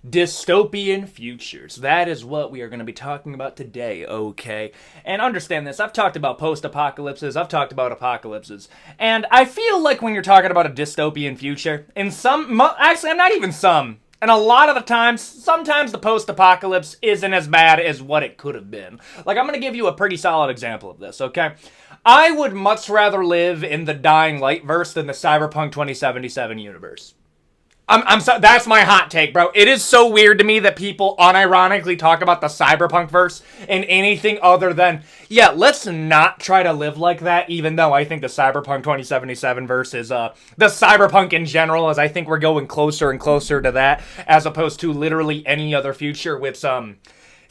Dystopian futures. That is what we are going to be talking about today, okay? And understand this, I've talked about post-apocalypses, I've talked about apocalypses, and I feel like when you're talking about a dystopian future, in actually, I'm not even some, and a lot of the times, sometimes the post-apocalypse isn't as bad as what it could have been. Like, I'm going to give you a pretty solid example of this, okay? I would much rather live in the Dying Light verse than the Cyberpunk 2077 universe. That's my hot take, bro. It is so weird to me that people unironically talk about the Cyberpunk verse and anything other than, yeah, let's not try to live like that, even though I think the Cyberpunk 2077 verse is, the Cyberpunk in general, as I think we're going closer and closer to that, as opposed to literally any other future with,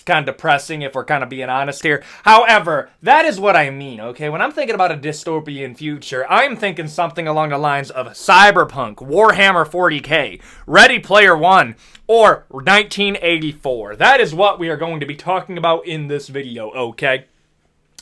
kind of depressing if we're kind of being honest here. However, that is what I mean, okay? When I'm thinking about a dystopian future, I'm thinking something along the lines of Cyberpunk, Warhammer 40k, Ready Player One, or 1984. That is what we are going to be talking about in this video, okay?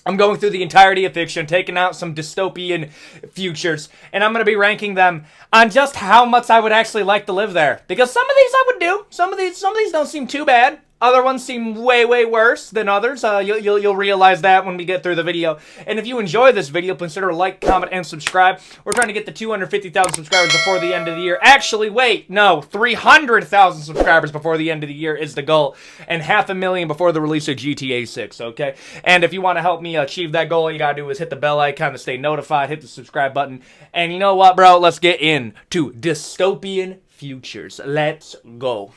I'm going through the entirety of fiction, taking out some dystopian futures, and I'm going to be ranking them on just how much I would actually like to live there. Because some of these I would do. Some of these don't seem too bad. Other ones seem way, way worse than others. You'll realize that when we get through the video. And if you enjoy this video, consider like, comment, and subscribe. We're trying to get to 250,000 subscribers before the end of the year. Actually, wait, no, 300,000 subscribers before the end of the year is the goal. And 500,000 before the release of GTA 6, okay? And if you want to help me achieve that goal, all you gotta do is hit the bell icon to stay notified, hit the subscribe button. And you know what, bro? Let's get into dystopian futures. Let's go.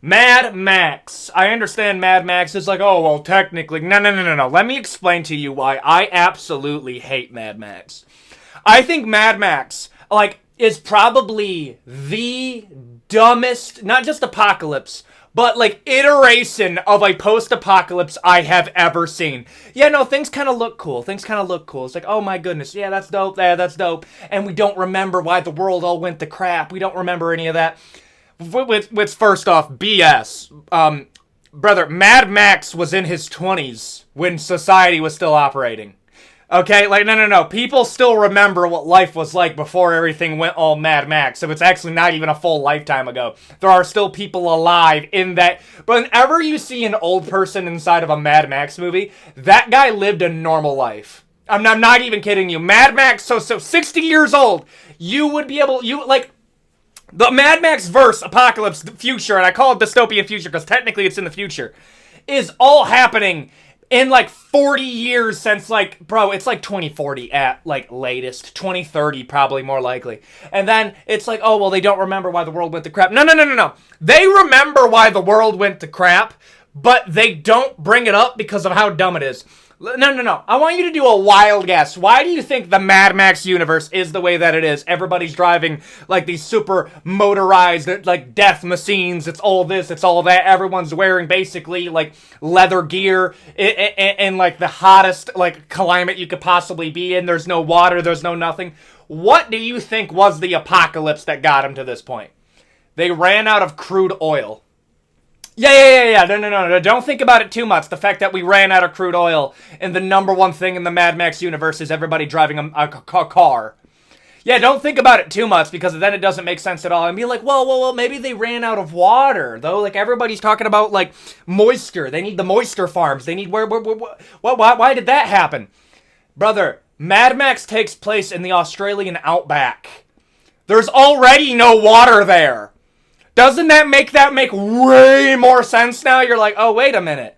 Mad Max. I understand Mad Max is like, oh, well, technically. No. Let me explain to you why I absolutely hate Mad Max. I think Mad Max, is probably the dumbest, not just apocalypse, but, iteration of a post-apocalypse I have ever seen. Yeah, no, things kind of look cool. It's like, oh my goodness, yeah, that's dope, that's dope. And we don't remember why the world all went to crap. We don't remember any of that. With first off, BS. Brother, Mad Max was in his 20s when society was still operating. Okay? No. People still remember what life was like before everything went all Mad Max. So it's actually not even a full lifetime ago. There are still people alive in that. But whenever you see an old person inside of a Mad Max movie, that guy lived a normal life. I'm not even kidding you. Mad Max, so 60 years old, you would be able, the Mad Max verse, apocalypse, future, and I call it dystopian future because technically it's in the future, is all happening in 40 years since bro, it's 2040 at latest, 2030 probably more likely. And then it's oh, well, they don't remember why the world went to crap. No. They remember why the world went to crap, but they don't bring it up because of how dumb it is. No. I want you to do a wild guess. Why do you think the Mad Max universe is the way that it is? Everybody's driving these super motorized death machines. It's all this, it's all that. Everyone's wearing basically leather gear in the hottest climate you could possibly be in. There's no water, there's no nothing. What do you think was the apocalypse that got them to this point? They ran out of crude oil. Yeah. No. Don't think about it too much. The fact that we ran out of crude oil and the number one thing in the Mad Max universe is everybody driving a car. Yeah, don't think about it too much because then it doesn't make sense at all. And be well, maybe they ran out of water, though. Everybody's talking about, moisture. They need the moisture farms. They need why did that happen? Brother, Mad Max takes place in the Australian outback. There's already no water there. Doesn't that make way more sense now? You're oh, wait a minute.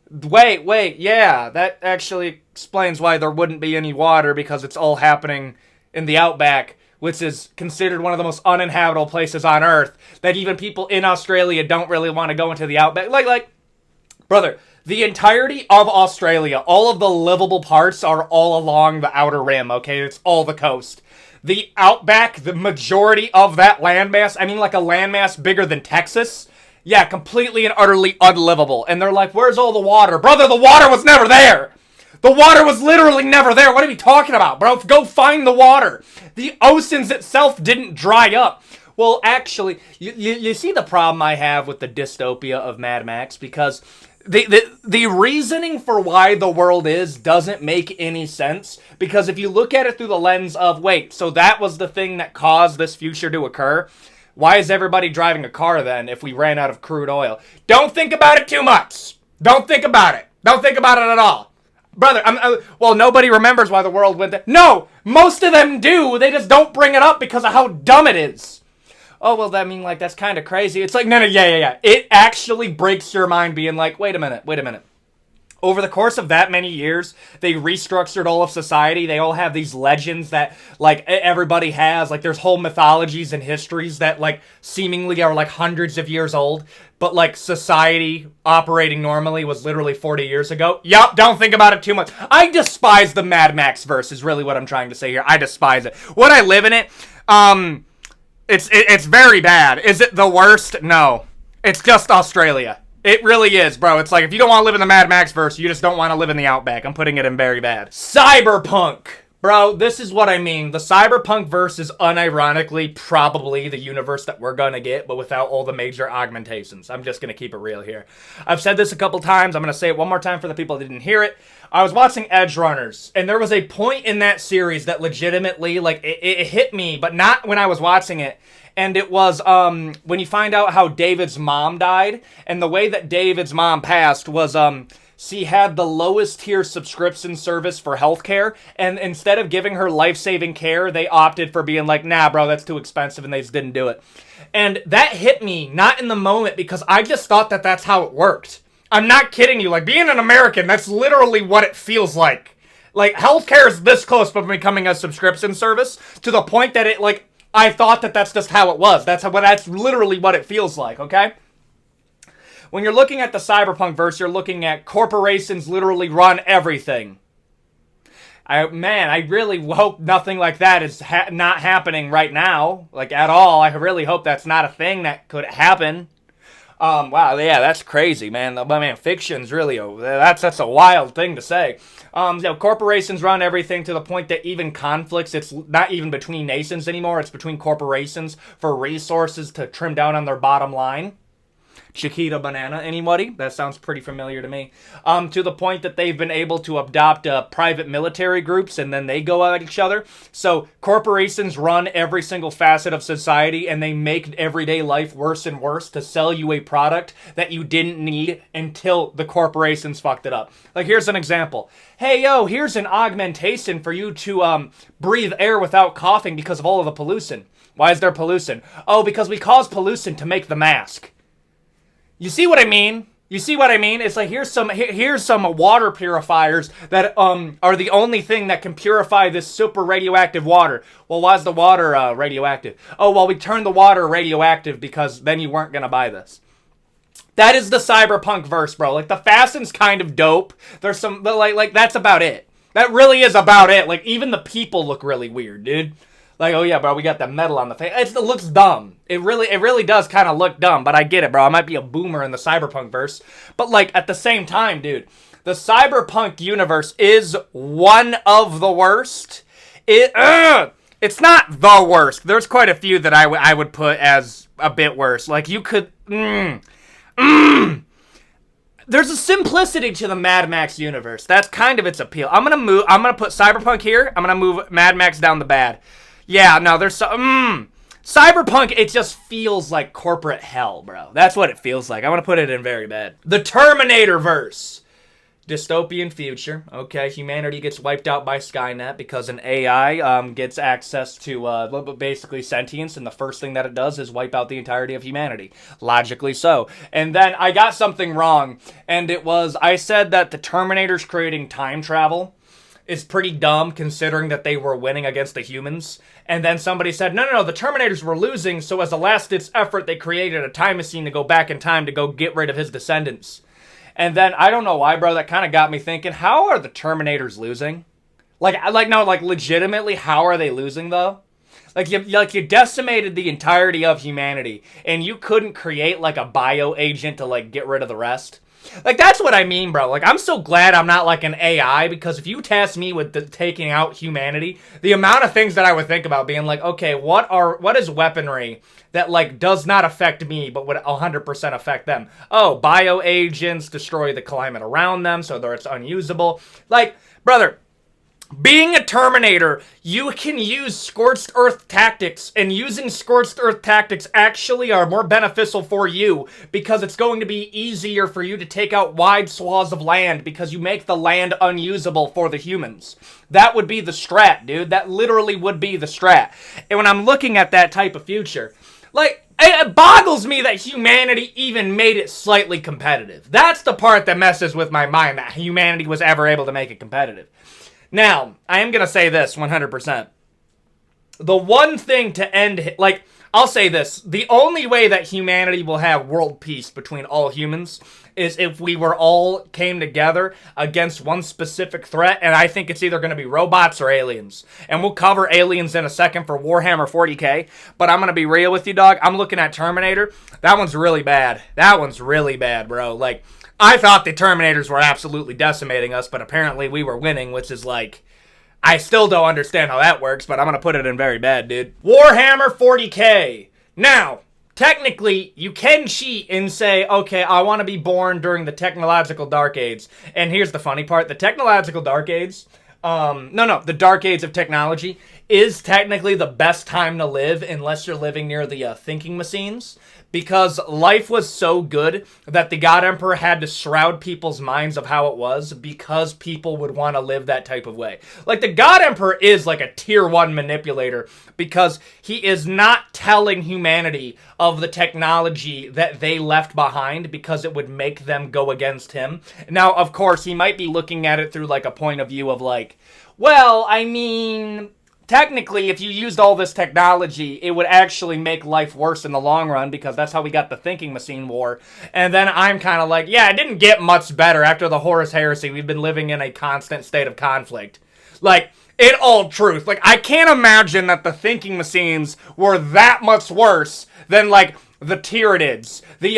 Wait, yeah, that actually explains why there wouldn't be any water because it's all happening in the outback, which is considered one of the most uninhabitable places on Earth, that even people in Australia don't really want to go into the outback. Brother, the entirety of Australia, all of the livable parts are all along the outer rim, okay? It's all the coast. The outback, the majority of that landmass, a landmass bigger than Texas, yeah, completely and utterly unlivable. And they're where's all the water? Brother, the water was never there! The water was literally never there! What are we talking about, bro? Go find the water! The oceans itself didn't dry up. Well, actually, you see the problem I have with the dystopia of Mad Max? Because the reasoning for why the world doesn't make any sense, because if you look at it through the lens of, wait, so that was the thing that caused this future to occur, Why is everybody driving a car then if we ran out of crude oil? Don't think about it too much. Don't think about it. Don't think about it at all. Brother, well, nobody remembers why the world went there. No, most of them do. They just don't bring it up because of how dumb it is. Oh, well, I mean, like, that's kind of crazy. It's like, no, yeah. It actually breaks your mind being like, wait a minute. Over the course of that many years, they restructured all of society. They all have these legends that, like, everybody has. Like, there's whole mythologies and histories that, like, seemingly are, like, hundreds of years old. But, like, society operating normally was literally 40 years ago. Yup, don't think about it too much. I despise the Mad Max verse is really what I'm trying to say here. I despise it. Would I live in it? It's very bad. Is it the worst? No. It's just Australia. It really is, bro. It's like, if you don't want to live in the Mad Max verse, you just don't want to live in the Outback. I'm putting it in very bad. Cyberpunk. Bro, this is what I mean. The Cyberpunk verse is unironically probably the universe that we're gonna get, but without all the major augmentations. I'm just gonna keep it real here. I've said this a couple times. I'm gonna say it one more time for the people that didn't hear it. I was watching Edge Runners, and there was a point in that series that legitimately, like, it hit me, but not when I was watching it. And it was when you find out how David's mom died, and the way that David's mom passed was she had the lowest tier subscription service for healthcare, and instead of giving her life-saving care, they opted for being like, nah, bro, that's too expensive, and they just didn't do it. And that hit me, not in the moment, because I just thought that that's how it worked. I'm not kidding you. Like, being an American, that's literally what it feels like. Like, healthcare is this close from becoming a subscription service, to the point that it, like, I thought that that's just how it was. That's literally what it feels like, okay? When you're looking at the Cyberpunk verse, you're looking at corporations literally run everything. I really hope nothing like that is not happening right now, like, at all. I really hope that's not a thing that could happen. Wow, yeah, that's crazy, man. I mean, fiction's really that's a wild thing to say. Corporations run everything to the point that even conflicts, it's not even between nations anymore, it's between corporations for resources to trim down on their bottom line. Chiquita Banana, anybody? That sounds pretty familiar to me. To the point that they've been able to adopt private military groups, and then they go at each other. So corporations run every single facet of society, and they make everyday life worse and worse to sell you a product that you didn't need until the corporations fucked it up. Like, here's an example. Hey, yo, here's an augmentation for you to breathe air without coughing because of all of the pollution. Why is there pollution? Oh, because we cause pollution to make the mask. You see what I mean? It's like, here's some water purifiers that are the only thing that can purify this super radioactive water. Well, why is the water radioactive? Oh, well, we turned the water radioactive because then you weren't gonna buy this. That is the Cyberpunk verse, bro. Like, the fashion's kind of dope. There's some, but like that's about it. That really is about it. Like, even the people look really weird, dude. Like, oh yeah, bro, we got that metal on the face. It looks dumb. It really does kind of look dumb, but I get it, bro. I might be a boomer in the Cyberpunk verse. But, like, at the same time, dude, the Cyberpunk universe is one of the worst. It's not the worst. There's quite a few that I would put as a bit worse. Like, you could... There's a simplicity to the Mad Max universe. That's kind of its appeal. I'm gonna put Cyberpunk here. I'm gonna move Mad Max down the bad. Yeah, no, there's Cyberpunk, it just feels like corporate hell, bro. That's what it feels like. I want to put it in very bad. The Terminator verse. Dystopian future. Okay, humanity gets wiped out by Skynet because an AI gets access to basically sentience, and the first thing that it does is wipe out the entirety of humanity. Logically so. And then I got something wrong, and it was, I said that the Terminators creating time travel is pretty dumb considering that they were winning against the humans. And then somebody said, no, the Terminators were losing, so as a last-ditch effort, they created a time machine to go back in time to go get rid of his descendants. And then, I don't know why, bro, that kind of got me thinking, how are the Terminators losing? Like, legitimately, how are they losing, though? Like, you decimated the entirety of humanity, and you couldn't create, like, a bio-agent to, like, get rid of the rest? Like, that's what I mean, bro. Like, I'm so glad I'm not, like, an AI, because if you task me with taking out humanity, the amount of things that I would think about being like, okay, what is weaponry that, like, does not affect me, but would 100% affect them? Oh, bioagents destroy the climate around them, so that it's unusable. Like, brother, Being a Terminator, you can use scorched earth tactics, and using scorched earth tactics actually are more beneficial for you because it's going to be easier for you to take out wide swaths of land because you make the land unusable for the humans. That would be the strat, dude. That literally would be the strat. And when I'm looking at that type of future, like, it boggles me that humanity even made it slightly competitive. That's the part that messes with my mind, that humanity was ever able to make it competitive. Now, I am going to say this 100%. The one thing to end, like, I'll say this. The only way that humanity will have world peace between all humans is if we were all came together against one specific threat, and I think it's either going to be robots or aliens. And we'll cover aliens in a second for Warhammer 40k, but I'm going to be real with you, dog. I'm looking at Terminator. That one's really bad. That one's really bad, bro. Like, I thought the Terminators were absolutely decimating us, but apparently we were winning, which is like, I still don't understand how that works, but I'm going to put it in very bad, dude. Warhammer 40k. Now, technically, you can cheat and say, okay, I want to be born during the technological dark ages. And here's the funny part. The technological dark ages, the dark age of technology is technically the best time to live unless you're living near the thinking machines. Because life was so good that the God Emperor had to shroud people's minds of how it was because people would want to live that type of way. Like, the God Emperor is like a tier 1 manipulator because he is not telling humanity of the technology that they left behind because it would make them go against him. Now, of course, he might be looking at it through like a point of view of like, well, I mean, technically, if you used all this technology, it would actually make life worse in the long run because that's how we got the thinking machine war. And then I'm kind of like, yeah, it didn't get much better after the Horus Heresy. We've been living in a constant state of conflict. Like, in all truth, like, I can't imagine that the thinking machines were that much worse than, like, the Tyranids, the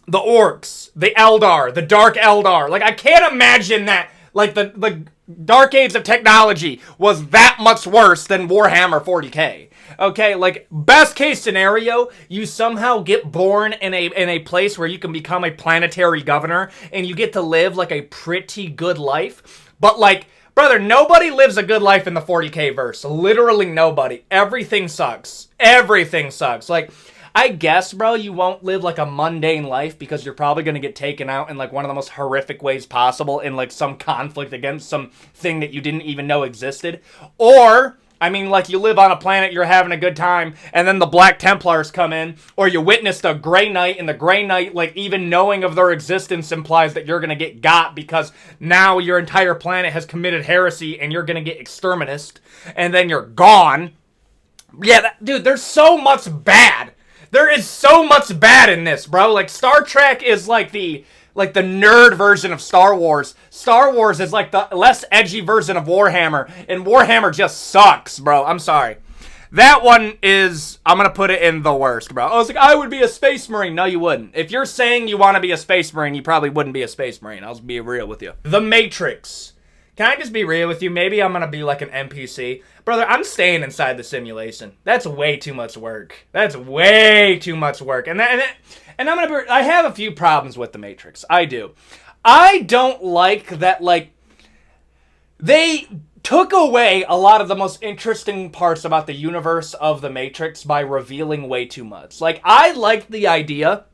orcs, the Eldar, the Dark Eldar. Like, I can't imagine that, like, the Dark Age of technology was that much worse than Warhammer 40k. Okay, like, best case scenario, you somehow get born in a place where you can become a planetary governor and you get to live like a pretty good life. But like, brother, nobody lives a good life in the 40k verse. Literally nobody. Everything sucks. Everything sucks. Like, I guess, bro, you won't live like a mundane life because you're probably going to get taken out in like one of the most horrific ways possible in like some conflict against some thing that you didn't even know existed. Or, I mean, like, you live on a planet, you're having a good time, and then the Black Templars come in, or you witnessed a Grey Knight, and the Grey Knight, like, even knowing of their existence implies that you're going to get got because now your entire planet has committed heresy and you're going to get exterminist, and then you're gone. Yeah, dude, there's so much bad. There is so much bad in this, bro. Like, Star Trek is like the nerd version of Star Wars. Star Wars is like the less edgy version of Warhammer, and Warhammer just sucks, bro. I'm sorry. That one is, I'm going to put it in the worst, bro. I was like, I would be a space marine. No, you wouldn't. If you're saying you want to be a space marine, you probably wouldn't be a space marine. I'll be real with you. The Matrix. Can I just be real with you? Maybe I'm going to be like an NPC. Brother, I'm staying inside the simulation. That's way too much work. That's way too much work. And I have a few problems with the Matrix. I do. I don't like that, like, they took away a lot of the most interesting parts about the universe of the Matrix by revealing way too much. Like, I liked the idea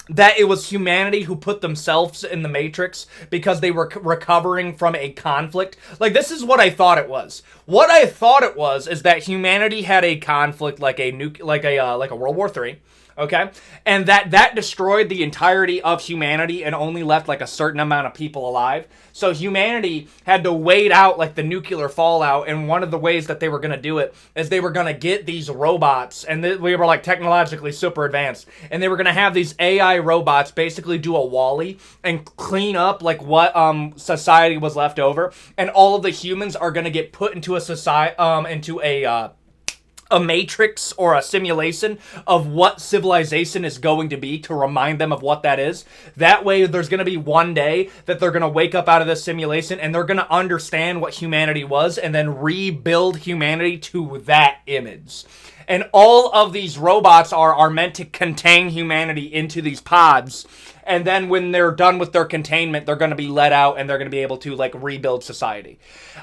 that it was humanity who put themselves in the Matrix because they were recovering from a conflict. Like, this is what I thought it was. What I thought it was is that humanity had a conflict like a World War III. Okay? And that destroyed the entirety of humanity and only left like a certain amount of people alive. So humanity had to wait out like the nuclear fallout, and one of the ways that they were going to do it is they were going to get these robots, and we were like technologically super advanced, and they were going to have these AI robots basically do a Wall-E and clean up like what society was left over, and all of the humans are going to get put into a society, into a matrix or a simulation of what civilization is going to be to remind them of what that is. That way, there's going to be one day that they're going to wake up out of this simulation and they're going to understand what humanity was and then rebuild humanity to that image. And all of these robots are meant to contain humanity into these pods. and then when they're done with their containment, they're going to be let out and they're going to be able to like rebuild society.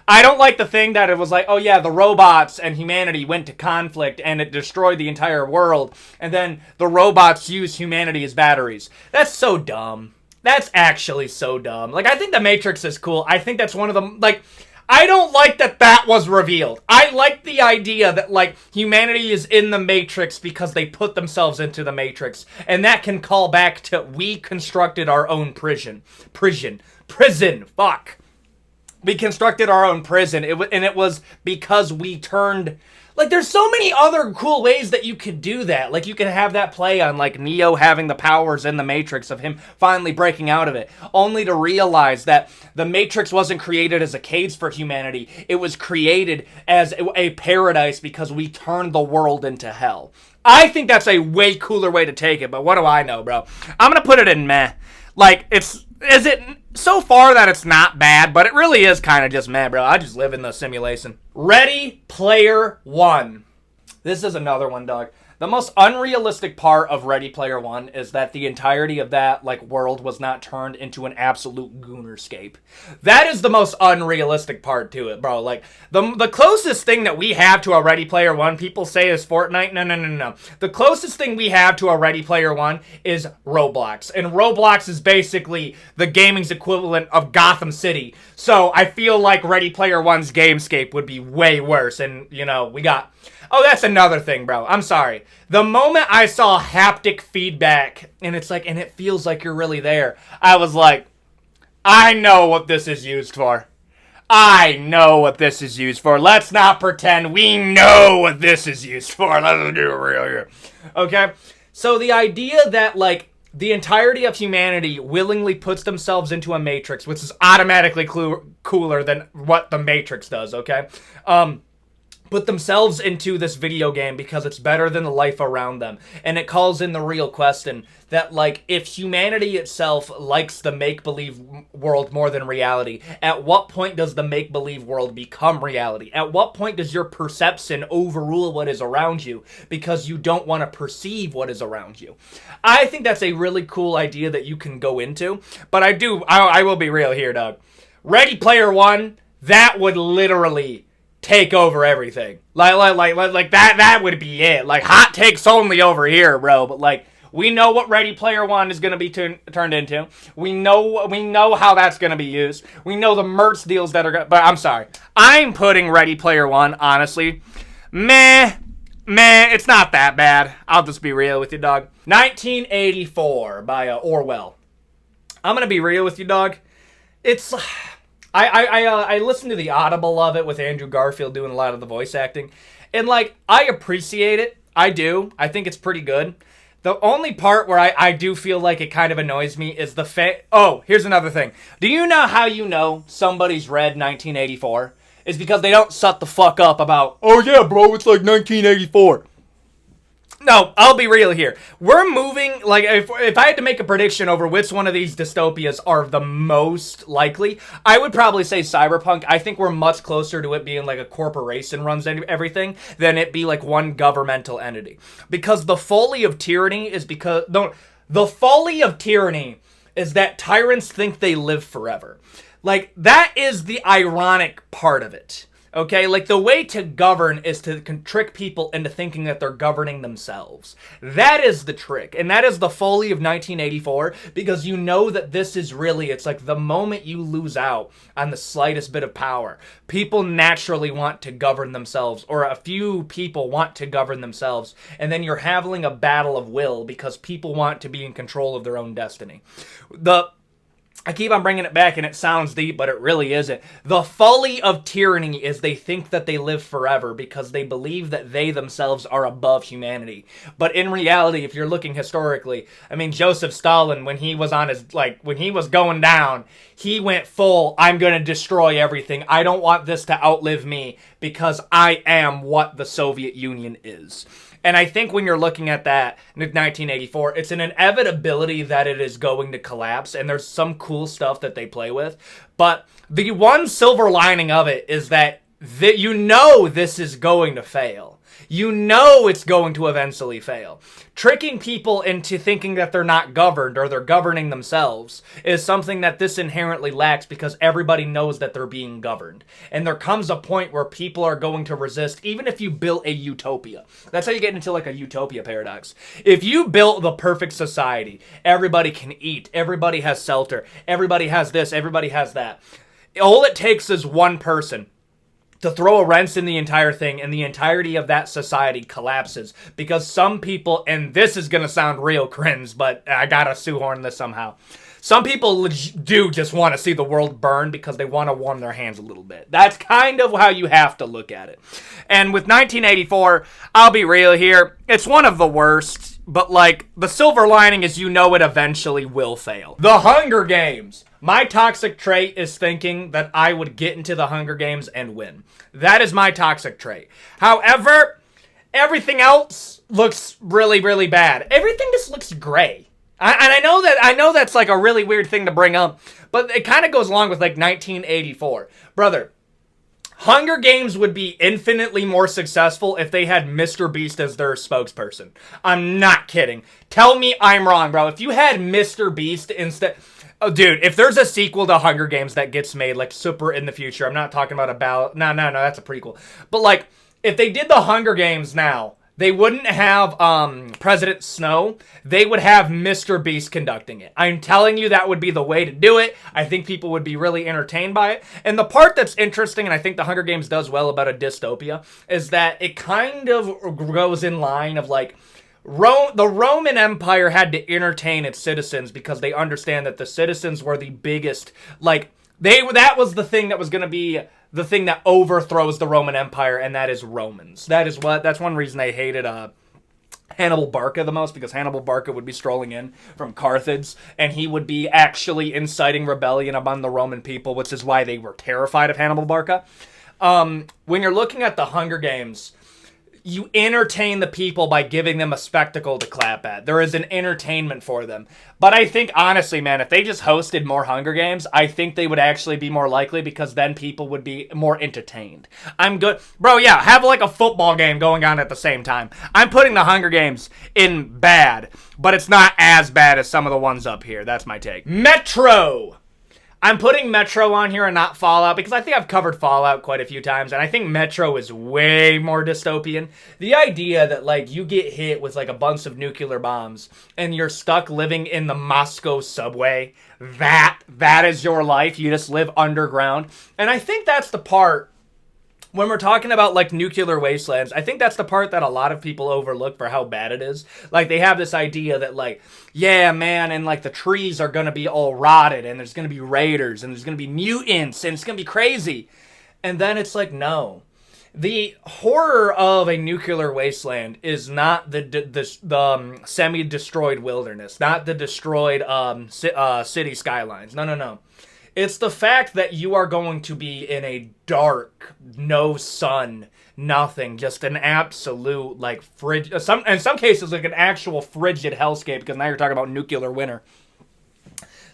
I don't like the thing that it was like, oh yeah, the robots and humanity went to conflict and it destroyed the entire world, and then the robots use humanity as batteries. That's so dumb. That's actually so dumb. Like, I think the Matrix is cool. I think that's one of them, like, I don't like that was revealed. I like the idea that, like, humanity is in the Matrix because they put themselves into the Matrix. And that can call back to, we constructed our own prison. Fuck. We constructed our own prison. And it was because we turned... Like, there's so many other cool ways that you could do that. Like, you could have that play on, like, Neo having the powers in the Matrix of him finally breaking out of it. Only to realize that the Matrix wasn't created as a cage for humanity. It was created as a paradise because we turned the world into hell. I think that's a way cooler way to take it, but what do I know, bro? I'm gonna put it in meh. Like, is it so far that it's not bad, but it really is kind of just meh, bro. I just live in the simulation. Ready Player One. This is another one, dog. The most unrealistic part of Ready Player One is that the entirety of that, like, world was not turned into an absolute goonerscape. That is the most unrealistic part to it, bro. Like, the closest thing that we have to a Ready Player One, people say, is Fortnite. No. The closest thing we have to a Ready Player One is Roblox. And Roblox is basically the gaming's equivalent of Gotham City. So I feel like Ready Player One's gamescape would be way worse. And, you know, we got... Oh, that's another thing, bro. I'm sorry. The moment I saw haptic feedback, and it's like, and it feels like you're really there, I was like, I know what this is used for. I know what this is used for. Let's not pretend we know what this is used for. Let's do it real here. Okay? So the idea that, like, the entirety of humanity willingly puts themselves into a matrix, which is automatically cooler than what the Matrix does, okay? Put themselves into this video game because it's better than the life around them. And it calls in the real question that, like, if humanity itself likes the make-believe world more than reality, at what point does the make-believe world become reality? At what point does your perception overrule what is around you because you don't want to perceive what is around you? I think that's a really cool idea that you can go into, but I will be real here, dog. Ready Player One, that would literally take over everything. Like that would be it. Like, hot takes only over here, bro. But, like, we know what Ready Player One is going to be turned into. We know how that's going to be used. We know the merch deals that are going to... But I'm sorry. I'm putting Ready Player One, honestly. Meh, it's not that bad. I'll just be real with you, dog. 1984 by Orwell. I'm going to be real with you, dog. It's... I listened to the Audible of it with Andrew Garfield doing a lot of the voice acting. And, like, I appreciate it. I do. I think it's pretty good. The only part where I do feel like it kind of annoys me is the Oh, here's another thing. Do you know how you know somebody's read 1984? It's because they don't shut the fuck up about, oh yeah, bro, it's like 1984. No, I'll be real here. We're moving, like, if I had to make a prediction over which one of these dystopias are the most likely, I would probably say Cyberpunk. I think we're much closer to it being like a corporation runs everything than it be like one governmental entity. Because the folly of tyranny is the folly of tyranny is that tyrants think they live forever. Like, that is the ironic part of it. Okay, like, the way to govern is to trick people into thinking that they're governing themselves. That is the trick, and that is the folly of 1984, because you know that this is really, it's like the moment you lose out on the slightest bit of power, people naturally want to govern themselves, or a few people want to govern themselves, and then you're having a battle of will because people want to be in control of their own destiny. I keep on bringing it back and it sounds deep, but it really isn't. The folly of tyranny is they think that they live forever because they believe that they themselves are above humanity. But in reality, if you're looking historically, I mean, Joseph Stalin, when he was on his, like, when he was going down, he went full, I'm going to destroy everything. I don't want this to outlive me because I am what the Soviet Union is. And I think when you're looking at that in 1984, it's an inevitability that it is going to collapse, and there's some cool stuff that they play with. But the one silver lining of it is that that you know this is going to fail. You know it's going to eventually fail. Tricking people into thinking that they're not governed or they're governing themselves is something that this inherently lacks because everybody knows that they're being governed. And there comes a point where people are going to resist, even if you built a utopia. That's how you get into like a utopia paradox. If you built the perfect society, everybody can eat, everybody has shelter, everybody has this, everybody has that. All it takes is one person to throw a wrench in the entire thing, and the entirety of that society collapses because some people, and this is gonna sound real cringe, but I gotta shoehorn this somehow. Some people do just want to see the world burn because they want to warm their hands a little bit. That's kind of how you have to look at it. And with 1984, I'll be real here, it's one of the worst, but like, the silver lining is you know it eventually will fail. The Hunger Games. My toxic trait is thinking that I would get into the Hunger Games and win. That is my toxic trait. However, everything else looks really, really bad. Everything just looks gray. I know that's like a really weird thing to bring up, but it kind of goes along with like 1984. Brother, Hunger Games would be infinitely more successful if they had Mr. Beast as their spokesperson. I'm not kidding. Tell me I'm wrong, bro. If you had Mr. Beast instead... Oh, dude, if there's a sequel to Hunger Games that gets made, like, super in the future, I'm not talking about a ballot. No, that's a prequel. But, like, if they did the Hunger Games now, they wouldn't have President Snow. They would have Mr. Beast conducting it. I'm telling you that would be the way to do it. I think people would be really entertained by it. And the part that's interesting, and I think the Hunger Games does well about a dystopia, is that it kind of goes in line of, like, the Roman Empire had to entertain its citizens because they understand that the citizens were the biggest, like, that was the thing that was going to be the thing that overthrows the Roman Empire, and that is Romans. That's one reason I hated Hannibal Barca the most, because Hannibal Barca would be strolling in from Carthage, and he would be actually inciting rebellion among the Roman people, which is why they were terrified of Hannibal Barca. When you're looking at the Hunger Games, you entertain the people by giving them a spectacle to clap at. There is an entertainment for them. But I think, honestly, man, if they just hosted more Hunger Games, I think they would actually be more likely because then people would be more entertained. I'm good. Bro, yeah, have like a football game going on at the same time. I'm putting the Hunger Games in bad, but it's not as bad as some of the ones up here. That's my take. Metro! I'm putting Metro on here and not Fallout because I think I've covered Fallout quite a few times, and I think Metro is way more dystopian. The idea that, like, you get hit with, like, a bunch of nuclear bombs and you're stuck living in the Moscow subway, that is your life. You just live underground. And I think that's the part, when we're talking about, like, nuclear wastelands, I think that's the part that a lot of people overlook for how bad it is. Like, they have this idea that, like, yeah, man, and, like, the trees are gonna be all rotted, and there's gonna be raiders, and there's gonna be mutants, and it's gonna be crazy. And then it's like, no. The horror of a nuclear wasteland is not the semi-destroyed wilderness, not the destroyed city skylines. No. It's the fact that you are going to be in a dark, no sun, nothing, just an absolute, like, in some cases, like an actual frigid hellscape, because now you're talking about nuclear winter.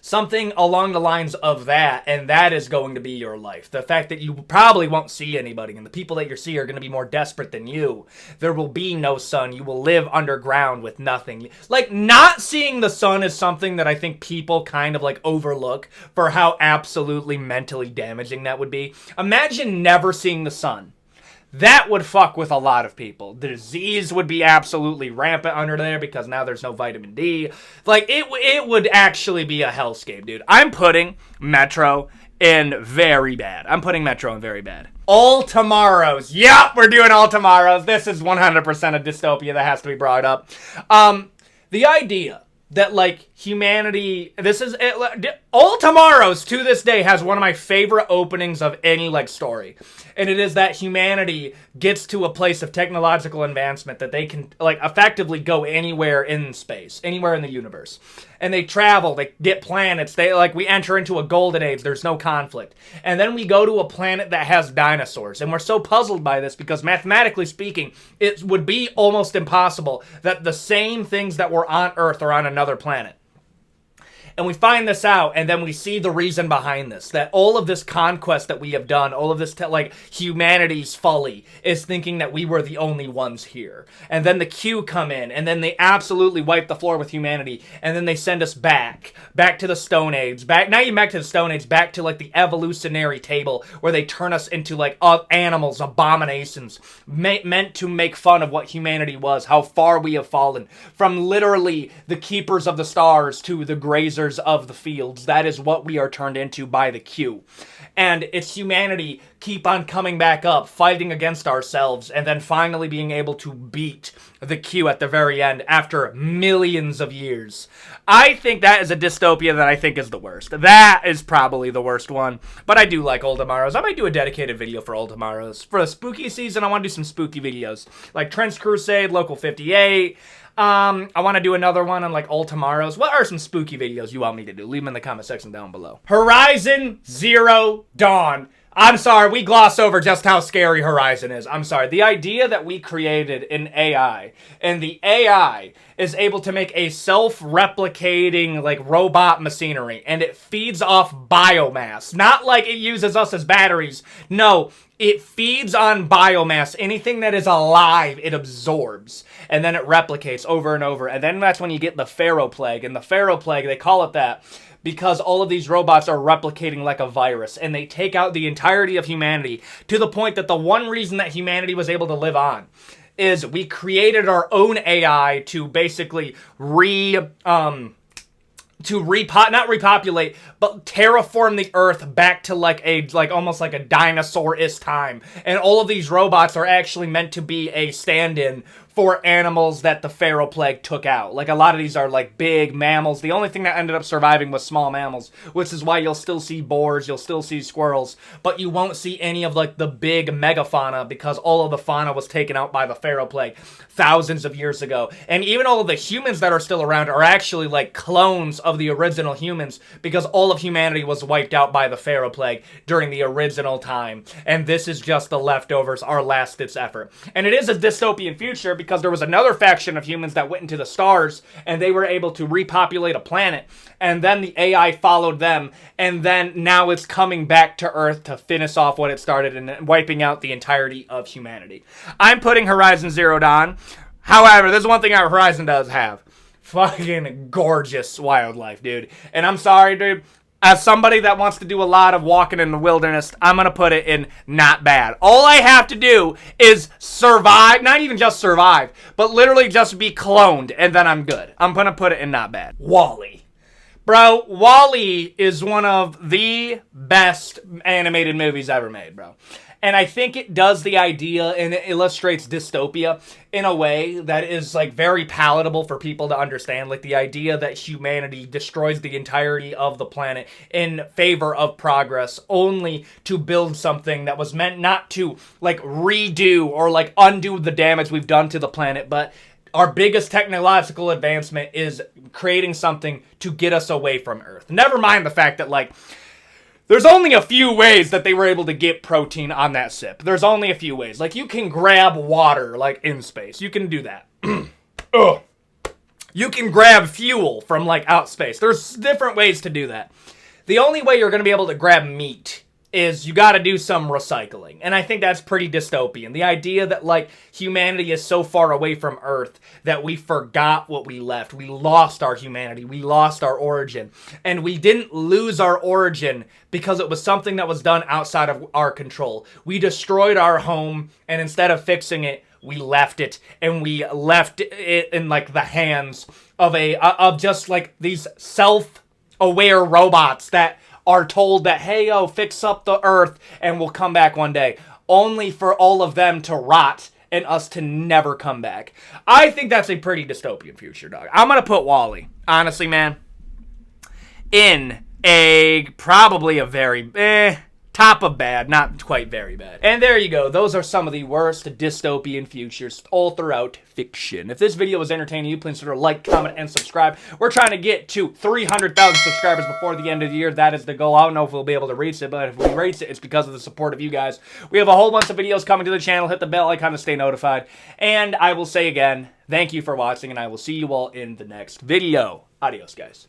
Something along the lines of that, and that is going to be your life. The fact that you probably won't see anybody, and the people that you see are going to be more desperate than you. There will be no sun. You will live underground with nothing. Like, not seeing the sun is something that I think people kind of, like, overlook for how absolutely mentally damaging that would be. Imagine never seeing the sun. That would fuck with a lot of people. The disease would be absolutely rampant under there because now there's no vitamin D. Like, it would actually be a hellscape, dude. I'm putting Metro in very bad. All Tomorrows. Yup, we're doing All Tomorrows. This is 100% a dystopia that has to be brought up. The idea that, like, humanity, All Tomorrows to this day has one of my favorite openings of any, like, story. And it is that humanity gets to a place of technological advancement that they can, like, effectively go anywhere in space, anywhere in the universe. And they travel, they get planets, we enter into a golden age, there's no conflict. And then we go to a planet that has dinosaurs. And we're so puzzled by this because mathematically speaking, it would be almost impossible that the same things that were on Earth are on another planet. And we find this out, and then we see the reason behind this. That all of this conquest that we have done, all of this, like, humanity's folly is thinking that we were the only ones here. And then the Q come in, and then they absolutely wipe the floor with humanity, and then they send us back to the Stone Age, not even back to the Stone Age, back to, like, the evolutionary table, where they turn us into, like, animals, abominations, meant to make fun of what humanity was, how far we have fallen, from literally the keepers of the stars to the grazers of the fields. That is what we are turned into by the Q. And it's humanity keep on coming back up, fighting against ourselves, and then finally being able to beat the Q at the very end after millions of years. I think that is a dystopia that I think is the worst. That is probably the worst one. But I do like Old Tomorrows. I might do a dedicated video for Old Tomorrows. For the spooky season, I want to do some spooky videos. Like Trench Crusade, Local 58. I want to do another one on, like, Old Tomorrows. What are some spooky videos you want me to do? Leave them in the comment section down below. Horizon Zero Dawn. I'm sorry, we gloss over just how scary Horizon is. I'm sorry. The idea that we created an AI, and the AI is able to make a self-replicating, like, robot machinery, and it feeds off biomass. Not like it uses us as batteries. No, it feeds on biomass. Anything that is alive, it absorbs. And then it replicates over and over. And then that's when you get the Pharaoh Plague. And the Pharaoh Plague, they call it that because all of these robots are replicating like a virus. And they take out the entirety of humanity to the point that the one reason that humanity was able to live on is we created our own AI to basically not repopulate, but terraform the Earth back to like almost like a dinosaur-ish time. And all of these robots are actually meant to be a stand-in for animals that the Pharaoh Plague took out. Like, a lot of these are, like, big mammals. The only thing that ended up surviving was small mammals, which is why you'll still see boars, you'll still see squirrels, but you won't see any of, like, the big megafauna because all of the fauna was taken out by the Pharaoh Plague thousands of years ago. And even all of the humans that are still around are actually, like, clones of the original humans because all of humanity was wiped out by the Pharaoh Plague during the original time. And this is just the leftovers, our last-ditch effort. And it is a dystopian future because there was another faction of humans that went into the stars and they were able to repopulate a planet, and then the AI followed them, and then now it's coming back to Earth to finish off what it started and wiping out the entirety of humanity. I'm putting Horizon Zero Dawn. However, there's one thing our Horizon does have. Fucking gorgeous wildlife, dude. And I'm sorry, dude. As somebody that wants to do a lot of walking in the wilderness, I'm going to put it in not bad. All I have to do is survive, not even just survive, but literally just be cloned, and then I'm good. I'm going to put it in not bad. WALL-E. Bro, WALL-E is one of the best animated movies ever made, bro. And I think it does the idea and it illustrates dystopia in a way that is, like, very palatable for people to understand. Like, the idea that humanity destroys the entirety of the planet in favor of progress only to build something that was meant not to, like, redo or, like, undo the damage we've done to the planet, but our biggest technological advancement is creating something to get us away from Earth. Never mind the fact that, like, there's only a few ways that they were able to get protein on that ship. There's only a few ways. Like, you can grab water, like, in space. You can do that. Ugh. You can grab fuel from, like, out space. There's different ways to do that. The only way you're going to be able to grab meat is you got to do some recycling. And I think that's pretty dystopian. The idea that, like, humanity is so far away from Earth that we forgot what we left. We lost our humanity. We lost our origin. And we didn't lose our origin because it was something that was done outside of our control. We destroyed our home, and instead of fixing it, we left it. And we left it in, like, the hands of just, like, these self-aware robots that are told that, hey, yo, fix up the Earth and we'll come back one day, only for all of them to rot and us to never come back. I think that's a pretty dystopian future, dog. I'm going to put WALL-E, honestly, man, in probably a very, top of bad, not quite very bad. And there you go. Those are some of the worst dystopian futures all throughout fiction. If this video was entertaining you, please consider like, comment, and subscribe. We're trying to get to 300,000 subscribers before the end of the year. That is the goal. I don't know if we'll be able to reach it, but if we reach it, it's because of the support of you guys. We have a whole bunch of videos coming to the channel. Hit the bell icon to stay notified. And I will say again, thank you for watching, and I will see you all in the next video. Adios, guys.